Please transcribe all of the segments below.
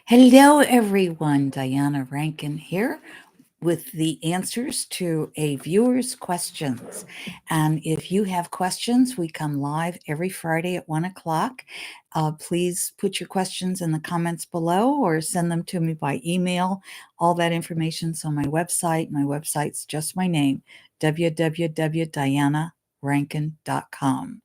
Hello, everyone. Diana Rankin here with the answers to a viewer's questions. And if you have questions, we come live every Friday at 1 o'clock. Please put your questions in the comments below or send them to me by email. All that information's on my website. My website's just my name, www.dianarankin.com.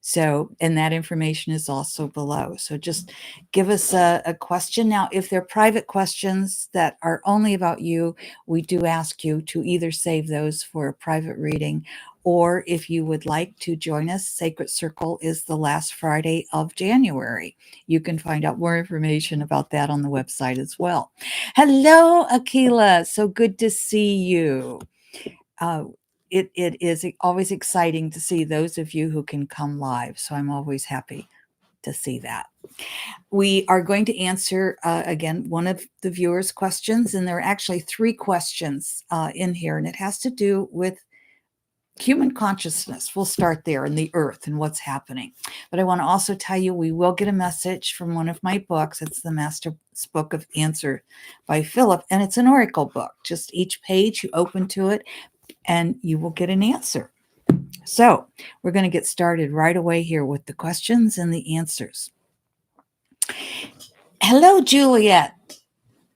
So, and that information is also below. So just give us a question. Now, if they're private questions that are only about you, we do ask you to either save those for a private reading, or if you would like to join us, Sacred Circle is the last Friday of January. You can find out more information about that on the website as well. Hello, Akila. So good to see you. Uh, it is always exciting to see those of you who can come live. So I'm always happy to see that. We are going to answer, again, one of the viewers' questions, and there are actually three questions in here, and it has to do with human consciousness. We'll start there in the earth and what's happening. But I want to also tell you we will get a message from one of my books. It's the Master's Book of Answer by Phillip, and it's an oracle book. Just each page, you open to it, and you will get an answer. So we're going to get started right away here with the questions and the answers. Hello, Juliet.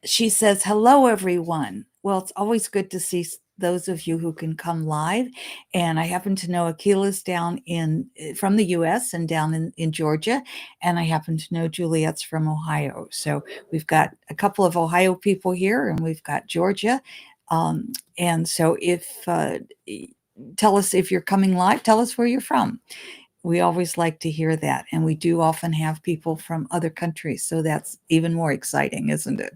She says, hello, everyone. Well, it's always good to see those of you who can come live. And I happen to know Akila's down from the US and down in Georgia. And I happen to know Juliet's from Ohio. So we've got a couple of Ohio people here, and we've got Georgia. And so tell us if you're coming live, tell us where you're from. We always like to hear that. And we do often have people from other countries. So that's even more exciting, isn't it?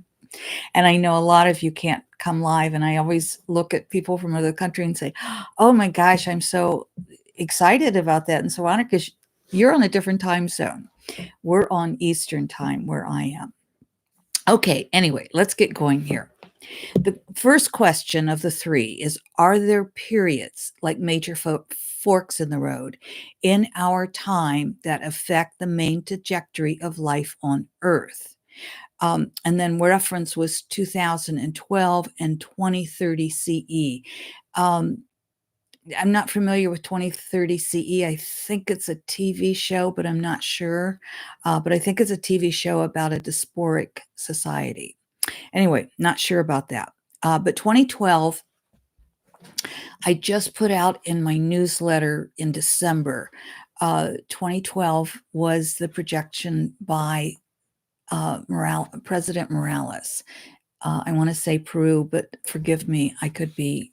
And I know a lot of you can't come live. And I always look at people from other countries and say, oh my gosh, I'm so excited about that. And so honored because you're on a different time zone. We're on Eastern time where I am. Okay, anyway, let's get going here. The first question of the three is, are there periods like major forks in the road in our time that affect the main trajectory of life on Earth? And then reference was 2012 and 2030 CE. I'm not familiar with 2030 CE. I think it's a TV show, but I'm not sure. But I think it's a TV show about a diasporic society. Anyway, not sure about that. But 2012, I just put out in my newsletter in December. 2012 was the projection by President Morales. I want to say Peru, but forgive me, I could be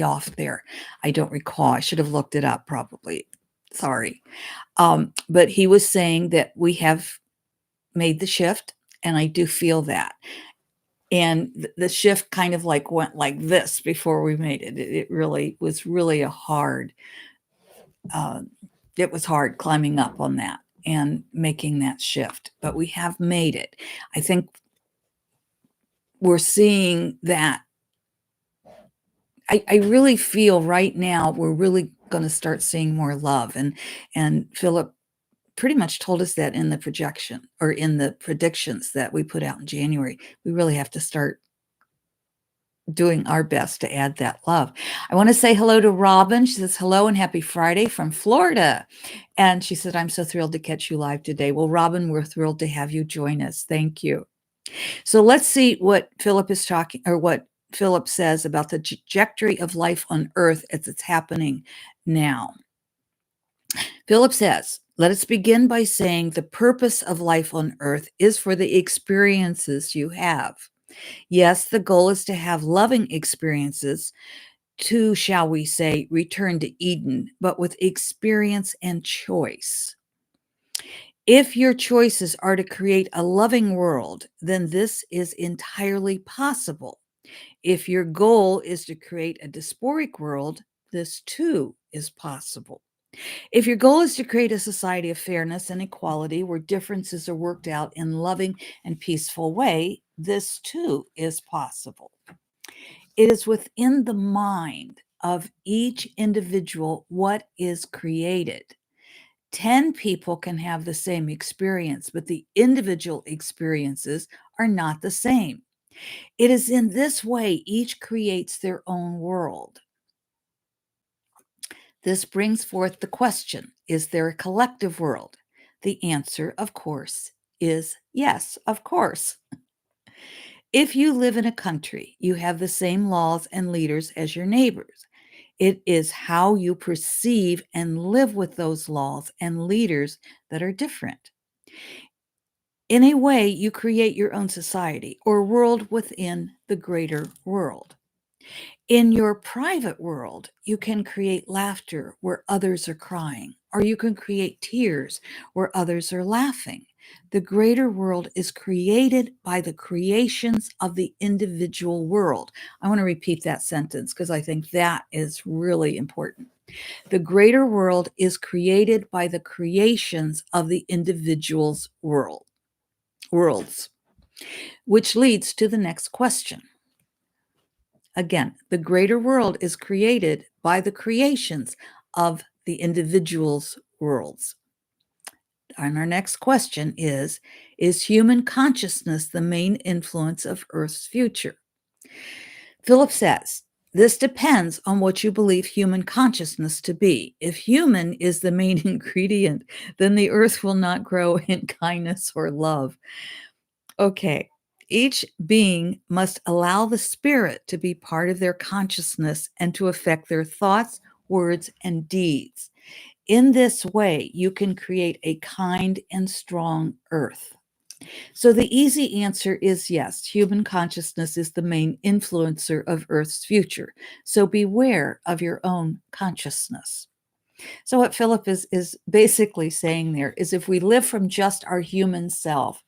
off there. I don't recall. I should have looked it up probably. Sorry. But he was saying that we have made the shift, and I do feel that. And the shift kind of like went like this before we made it. It really was really it was hard climbing up on that and making that shift, but we have made it. I think we're seeing that. I really feel right now we're really going to start seeing more love. And Phillip pretty much told us that in the projection or in the predictions that we put out in January. We really have to start doing our best to add that love. I want to say hello to Robin. She says, hello and happy Friday from Florida. And she said, I'm so thrilled to catch you live today. Well, Robin, we're thrilled to have you join us. Thank you. So let's see what Phillip is talking, or what Phillip says about the trajectory of life on Earth as it's happening now. Phillip says, let us begin by saying the purpose of life on Earth is for the experiences you have. Yes, the goal is to have loving experiences, to, shall we say, return to Eden, but with experience and choice. If your choices are to create a loving world, then this is entirely possible. If your goal is to create a dysphoric world, this too is possible. If your goal is to create a society of fairness and equality where differences are worked out in loving and peaceful way, this too is possible. It is within the mind of each individual what is created. 10 people can have the same experience, but the individual experiences are not the same. It is in this way each creates their own world. This brings forth the question, is there a collective world? The answer, of course, is yes, of course. If you live in a country, you have the same laws and leaders as your neighbors. It is how you perceive and live with those laws and leaders that are different. In a way, you create your own society or world within the greater world. In your private world, you can create laughter where others are crying, or you can create tears where others are laughing. The greater world is created by the creations of the individual world. I want to repeat that sentence because I think that is really important. The greater world is created by the creations of the individual's worlds, which leads to the next question. Again, the greater world is created by the creations of the individual's worlds. And our next question is human consciousness the main influence of Earth's future? Phillip says, this depends on what you believe human consciousness to be. If human is the main ingredient, then the Earth will not grow in kindness or love. Okay, each being must allow the spirit to be part of their consciousness and to affect their thoughts, words, and deeds. In this way, you can create a kind and strong earth. So the easy answer is yes, human consciousness is the main influencer of Earth's future. So beware of your own consciousness. So what Phillip is basically saying there is if we live from just our human self,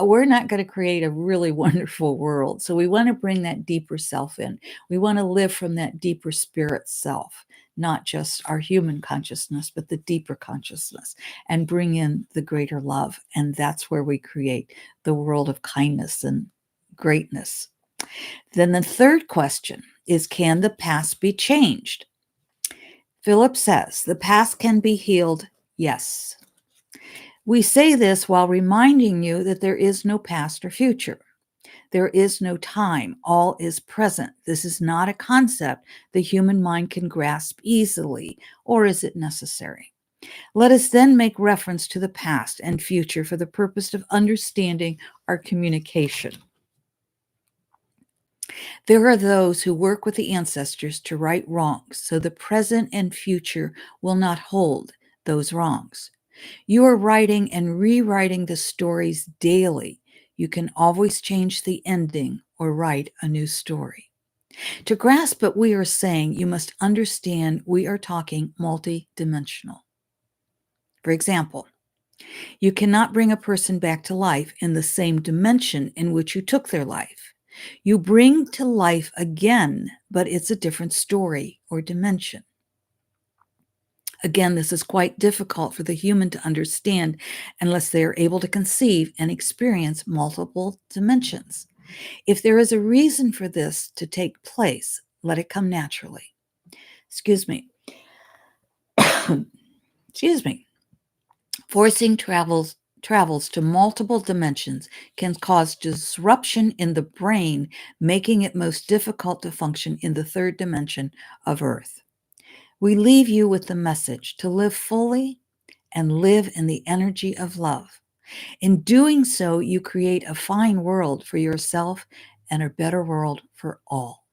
we're not going to create a really wonderful world. So we want to bring that deeper self in. We want to live from that deeper spirit self, not just our human consciousness, but the deeper consciousness, and bring in the greater love. And that's where we create the world of kindness and greatness. Then the third question is, can the past be changed? Phillip says the past can be healed, yes. We say this while reminding you that there is no past or future. There is no time. All is present. This is not a concept the human mind can grasp easily, or is it necessary? Let us then make reference to the past and future for the purpose of understanding our communication. There are those who work with the ancestors to right wrongs, so the present and future will not hold those wrongs. You are writing and rewriting the stories daily. You can always change the ending or write a new story. To grasp what we are saying, you must understand we are talking multidimensional. For example, you cannot bring a person back to life in the same dimension in which you took their life. You bring to life again, but it's a different story or dimension. Again, this is quite difficult for the human to understand unless they are able to conceive and experience multiple dimensions. If there is a reason for this to take place, let it come naturally. Excuse me. Excuse me. Forcing travels to multiple dimensions can cause disruption in the brain, making it most difficult to function in the third dimension of Earth. We leave you with the message to live fully and live in the energy of love. In doing so, you create a fine world for yourself and a better world for all.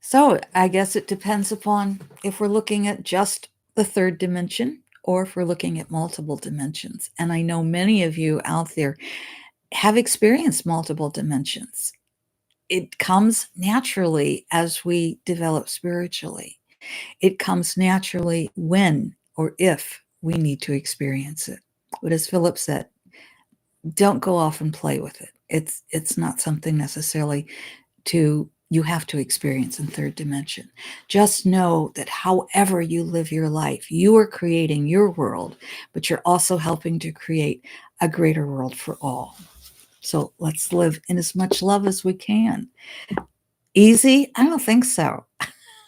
So I guess it depends upon if we're looking at just the third dimension or if we're looking at multiple dimensions. And I know many of you out there have experienced multiple dimensions. It comes naturally as we develop spiritually. It comes naturally when or if we need to experience it. But as Phillip said, don't go off and play with it. It's not something necessarily you have to experience in third dimension. Just know that however you live your life, you are creating your world, but you're also helping to create a greater world for all. So let's live in as much love as we can. Easy? I don't think so.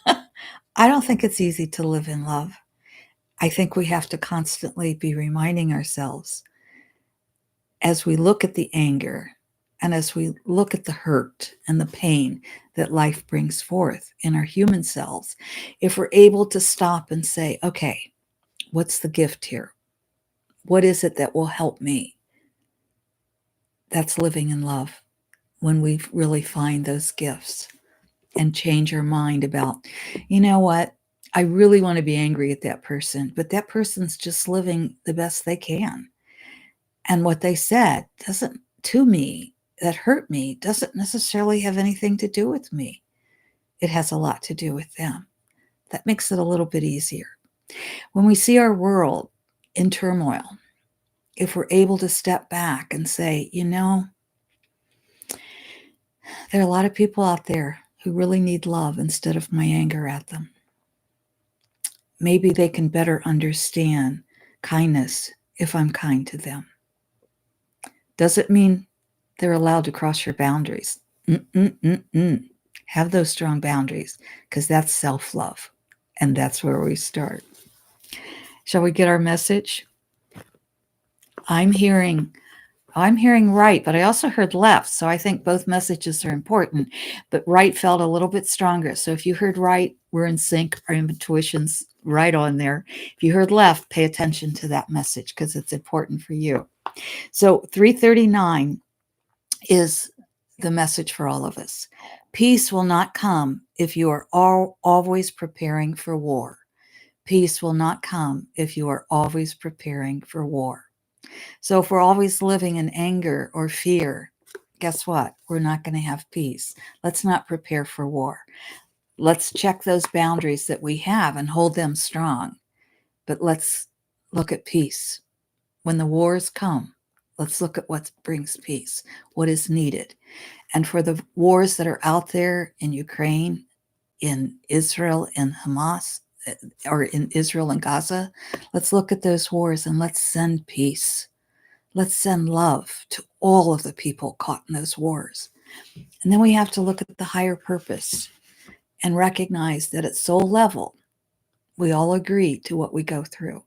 I don't think it's easy to live in love. I think we have to constantly be reminding ourselves as we look at the anger and as we look at the hurt and the pain that life brings forth in our human selves, if we're able to stop and say, okay, what's the gift here? What is it that will help me? That's living in love when we really find those gifts and change our mind about, you know what? I really want to be angry at that person, but that person's just living the best they can. And what they said doesn't, to me, that hurt me, doesn't necessarily have anything to do with me. It has a lot to do with them. That makes it a little bit easier. When we see our world in turmoil, if we're able to step back and say, you know, there are a lot of people out there who really need love instead of my anger at them. Maybe they can better understand kindness if I'm kind to them. Does it mean they're allowed to cross your boundaries? Have those strong boundaries, because that's self-love, and that's where we start. Shall we get our message? I'm hearing right, but I also heard left, so I think both messages are important, but right felt a little bit stronger. So if you heard right, we're in sync. Our intuition's right on there. If you heard left, pay attention to that message because it's important for you. So 339 is the message for all of us. Peace will not come if you are always preparing for war. Peace will not come if you are always preparing for war. So if we're always living in anger or fear, guess what? We're not going to have peace. Let's not prepare for war. Let's check those boundaries that we have and hold them strong. But let's look at peace. When the wars come, let's look at what brings peace, what is needed. And for the wars that are out there in Ukraine, in Israel and Hamas, or in Israel and Gaza, let's look at those wars and let's send peace. Let's send love to all of the people caught in those wars. And then we have to look at the higher purpose and recognize that at soul level, we all agree to what we go through.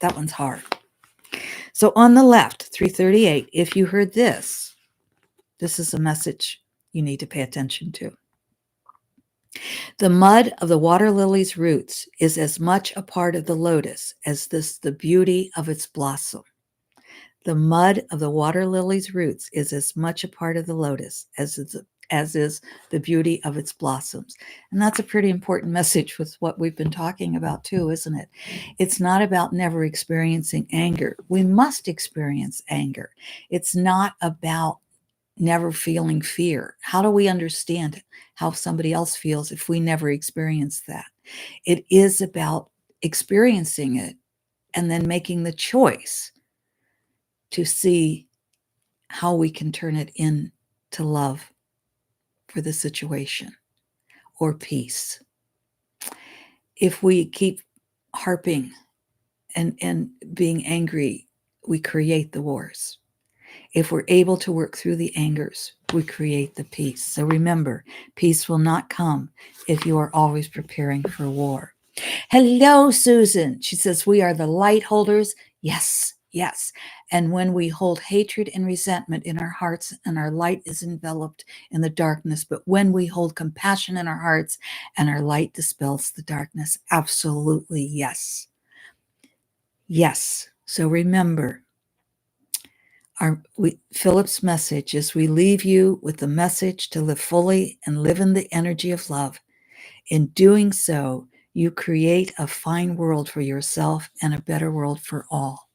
That one's hard. So on the left, 338, if you heard this is a message you need to pay attention to. The mud of the water lily's roots is as much a part of the lotus as the beauty of its blossom. The mud of the water lily's roots is as much a part of the lotus as is the beauty of its blossoms. And that's a pretty important message with what we've been talking about too, isn't it? It's not about never experiencing anger. We must experience anger. It's not about never feeling fear. How do we understand how somebody else feels if we never experience that? It is about experiencing it and then making the choice to see how we can turn it into love for the situation or peace. If we keep harping and being angry, we create the wars. If we're able to work through the angers, we create the peace. So remember, peace will not come if you are always preparing for war. Hello, Susan. She says, we are the light holders. Yes, yes. And when we hold hatred and resentment in our hearts and our light is enveloped in the darkness, but when we hold compassion in our hearts and our light dispels the darkness, absolutely yes. Yes. So remember, Philip's message is we leave you with the message to live fully and live in the energy of love. In doing so, you create a fine world for yourself and a better world for all.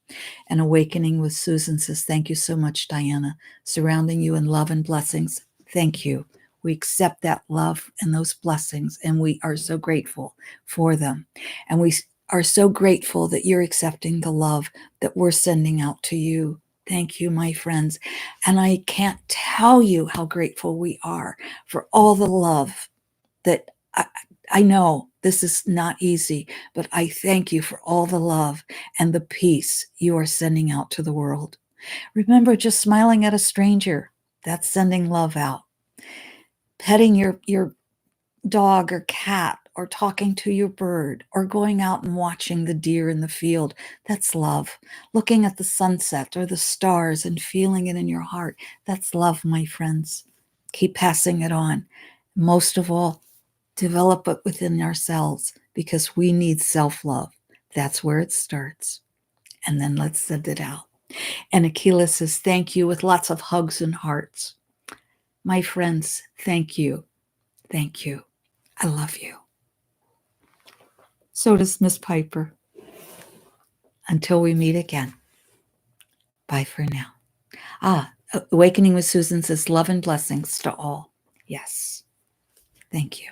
And Awakening with Susan says, thank you so much, Diana. Surrounding you in love and blessings. Thank you. We accept that love and those blessings, and we are so grateful for them. And we are so grateful that you're accepting the love that we're sending out to you. Thank you, my friends. And I can't tell you how grateful we are for all the love that I know this is not easy, but I thank you for all the love and the peace you are sending out to the world. Remember, just smiling at a stranger, that's sending love out. Petting your dog or cat or talking to your bird or going out and watching the deer in the field. That's love. Looking at the sunset or the stars and feeling it in your heart. That's love, my friends. Keep passing it on. Most of all, develop it within ourselves because we need self-love. That's where it starts. And then let's send it out. And Akila says, thank you with lots of hugs and hearts. My friends, thank you. Thank you. I love you. So does Miss Piper. Until we meet again. Bye for now. Awakening with Susan says love and blessings to all. Yes. Thank you.